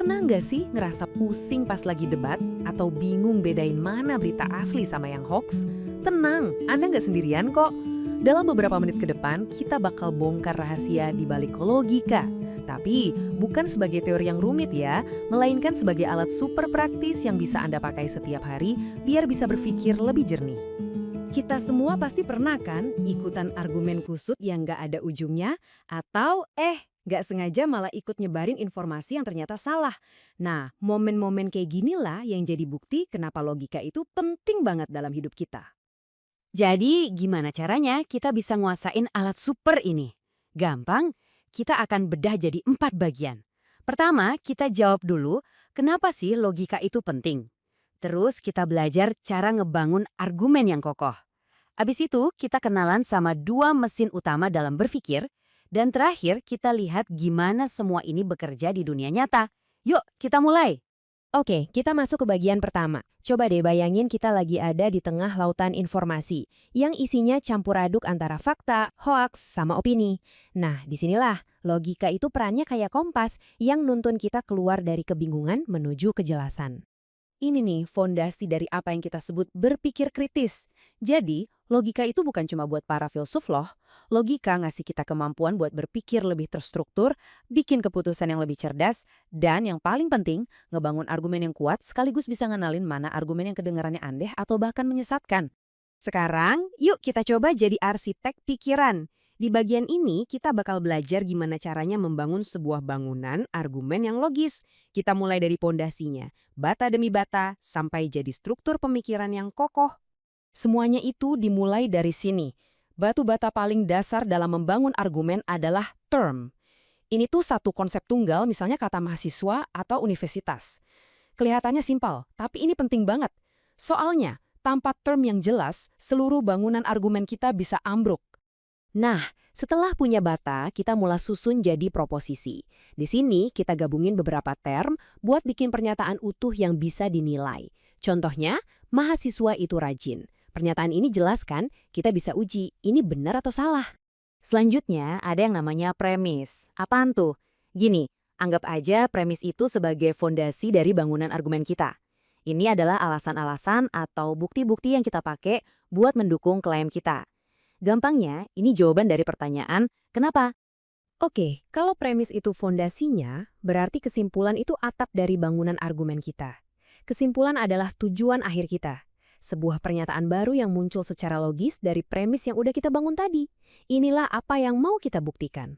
Pernah nggak sih ngerasa pusing pas lagi debat? Atau bingung bedain mana berita asli sama yang hoax? Tenang, Anda nggak sendirian kok. Dalam beberapa menit ke depan, kita bakal bongkar rahasia di balik logika. Tapi bukan sebagai teori yang rumit ya, melainkan sebagai alat super praktis yang bisa Anda pakai setiap hari biar bisa berpikir lebih jernih. Kita semua pasti pernah kan ikutan argumen kusut yang nggak ada ujungnya, atau nggak sengaja malah ikut nyebarin informasi yang ternyata salah. Nah, momen-momen kayak ginilah yang jadi bukti kenapa logika itu penting banget dalam hidup kita. Jadi, gimana caranya kita bisa nguasain alat super ini? Gampang, kita akan bedah jadi 4 bagian. Pertama, kita jawab dulu, kenapa sih logika itu penting? Terus kita belajar cara ngebangun argumen yang kokoh. Abis itu, kita kenalan sama 2 mesin utama dalam berpikir, dan terakhir kita lihat gimana semua ini bekerja di dunia nyata. Yuk, kita mulai! Oke, kita masuk ke bagian pertama. Coba deh bayangin kita lagi ada di tengah lautan informasi yang isinya campur aduk antara fakta, hoaks, sama opini. Nah, disinilah logika itu perannya kayak kompas yang nuntun kita keluar dari kebingungan menuju kejelasan. Ini nih fondasi dari apa yang kita sebut berpikir kritis. Jadi, logika itu bukan cuma buat para filsuf loh. Logika ngasih kita kemampuan buat berpikir lebih terstruktur, bikin keputusan yang lebih cerdas, dan yang paling penting, ngebangun argumen yang kuat sekaligus bisa ngenalin mana argumen yang kedengarannya aneh atau bahkan menyesatkan. Sekarang, yuk kita coba jadi arsitek pikiran. Di bagian ini, kita bakal belajar gimana caranya membangun sebuah bangunan argumen yang logis. Kita mulai dari pondasinya, bata demi bata, sampai jadi struktur pemikiran yang kokoh. Semuanya itu dimulai dari sini. Batu bata paling dasar dalam membangun argumen adalah term. Ini tuh satu konsep tunggal, misalnya kata mahasiswa atau universitas. Kelihatannya simpel, tapi ini penting banget. Soalnya, tanpa term yang jelas, seluruh bangunan argumen kita bisa ambruk. Nah, setelah punya bata, kita mulai susun jadi proposisi. Di sini kita gabungin beberapa term buat bikin pernyataan utuh yang bisa dinilai. Contohnya, mahasiswa itu rajin. Pernyataan ini jelas kan, kita bisa uji ini benar atau salah. Selanjutnya, ada yang namanya premis. Apaan tuh? Gini, anggap aja premis itu sebagai fondasi dari bangunan argumen kita. Ini adalah alasan-alasan atau bukti-bukti yang kita pakai buat mendukung klaim kita. Gampangnya, ini jawaban dari pertanyaan, kenapa? Oke, kalau premis itu fondasinya, berarti kesimpulan itu atap dari bangunan argumen kita. Kesimpulan adalah tujuan akhir kita. Sebuah pernyataan baru yang muncul secara logis dari premis yang udah kita bangun tadi. Inilah apa yang mau kita buktikan.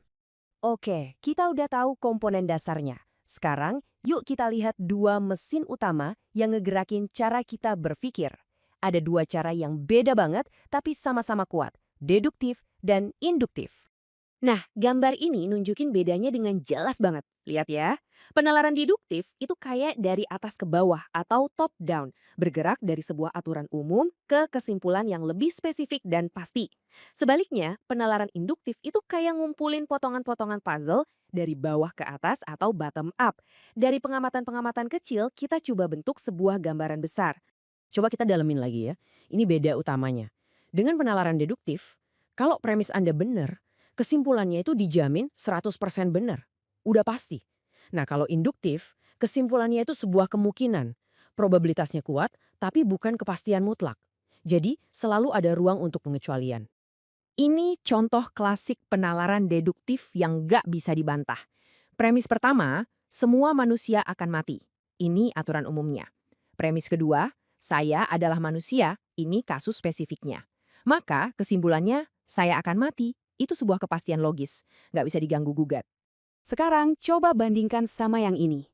Oke, kita udah tahu komponen dasarnya. Sekarang, yuk kita lihat 2 mesin utama yang ngegerakin cara kita berpikir. Ada 2 cara yang beda banget, tapi sama-sama kuat. Deduktif dan induktif. Nah, gambar ini nunjukin bedanya dengan jelas banget. Lihat ya, penalaran deduktif itu kayak dari atas ke bawah atau top down, bergerak dari sebuah aturan umum ke kesimpulan yang lebih spesifik dan pasti. Sebaliknya, penalaran induktif itu kayak ngumpulin potongan-potongan puzzle dari bawah ke atas atau bottom up. Dari pengamatan-pengamatan kecil, kita coba bentuk sebuah gambaran besar. Coba kita dalemin lagi ya, ini beda utamanya. Dengan penalaran deduktif, kalau premis Anda benar, kesimpulannya itu dijamin 100% benar. Udah pasti. Nah, kalau induktif, kesimpulannya itu sebuah kemungkinan. Probabilitasnya kuat, tapi bukan kepastian mutlak. Jadi, selalu ada ruang untuk pengecualian. Ini contoh klasik penalaran deduktif yang nggak bisa dibantah. Premis pertama, semua manusia akan mati. Ini aturan umumnya. Premis kedua, saya adalah manusia, ini kasus spesifiknya. Maka kesimpulannya, saya akan mati, itu sebuah kepastian logis, nggak bisa diganggu-gugat. Sekarang coba bandingkan sama yang ini.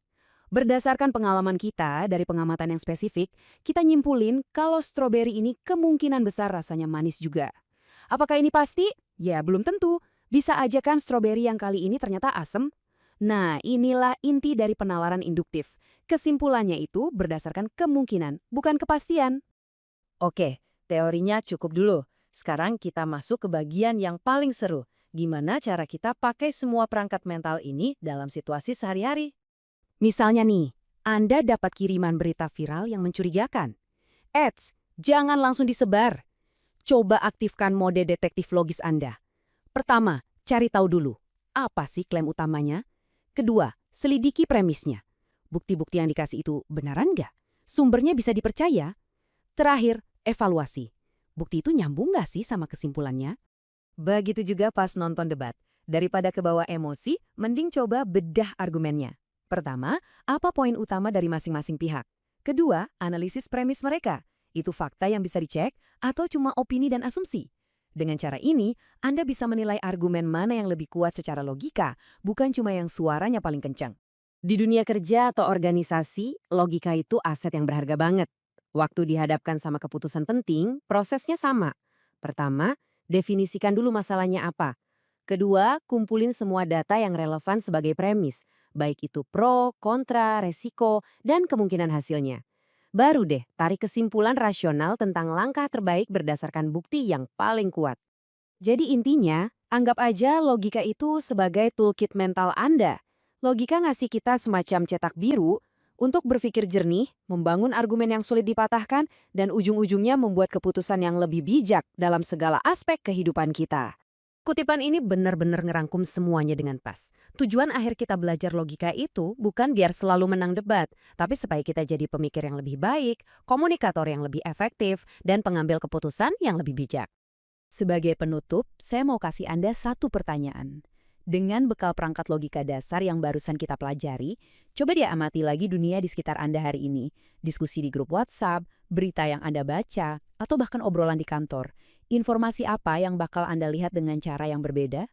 Berdasarkan pengalaman kita dari pengamatan yang spesifik, kita nyimpulin kalau stroberi ini kemungkinan besar rasanya manis juga. Apakah ini pasti? Ya belum tentu. Bisa aja kan stroberi yang kali ini ternyata asem. Nah, inilah inti dari penalaran induktif. Kesimpulannya itu berdasarkan kemungkinan, bukan kepastian. Oke, teorinya cukup dulu. Sekarang kita masuk ke bagian yang paling seru. Gimana cara kita pakai semua perangkat mental ini dalam situasi sehari-hari? Misalnya nih, Anda dapat kiriman berita viral yang mencurigakan. Eits, jangan langsung disebar. Coba aktifkan mode detektif logis Anda. Pertama, cari tahu dulu, apa sih klaim utamanya? Kedua, selidiki premisnya. Bukti-bukti yang dikasih itu beneran nggak? Sumbernya bisa dipercaya? Terakhir, evaluasi. Bukti itu nyambung nggak sih sama kesimpulannya? Begitu juga pas nonton debat. Daripada kebawa emosi, mending coba bedah argumennya. Pertama, apa poin utama dari masing-masing pihak? Kedua, analisis premis mereka. Itu fakta yang bisa dicek atau cuma opini dan asumsi? Dengan cara ini, Anda bisa menilai argumen mana yang lebih kuat secara logika, bukan cuma yang suaranya paling kencang. Di dunia kerja atau organisasi, logika itu aset yang berharga banget. Waktu dihadapkan sama keputusan penting, prosesnya sama. Pertama, definisikan dulu masalahnya apa. Kedua, kumpulin semua data yang relevan sebagai premis, baik itu pro, kontra, resiko, dan kemungkinan hasilnya. Baru deh, tarik kesimpulan rasional tentang langkah terbaik berdasarkan bukti yang paling kuat. Jadi intinya, anggap aja logika itu sebagai toolkit mental Anda. Logika ngasih kita semacam cetak biru untuk berpikir jernih, membangun argumen yang sulit dipatahkan, dan ujung-ujungnya membuat keputusan yang lebih bijak dalam segala aspek kehidupan kita. Kutipan ini benar-benar ngerangkum semuanya dengan pas. Tujuan akhir kita belajar logika itu bukan biar selalu menang debat, tapi supaya kita jadi pemikir yang lebih baik, komunikator yang lebih efektif, dan pengambil keputusan yang lebih bijak. Sebagai penutup, saya mau kasih Anda satu pertanyaan. Dengan bekal perangkat logika dasar yang barusan kita pelajari, coba dia amati lagi dunia di sekitar Anda hari ini. Diskusi di grup WhatsApp, berita yang Anda baca, atau bahkan obrolan di kantor. Informasi apa yang bakal Anda lihat dengan cara yang berbeda?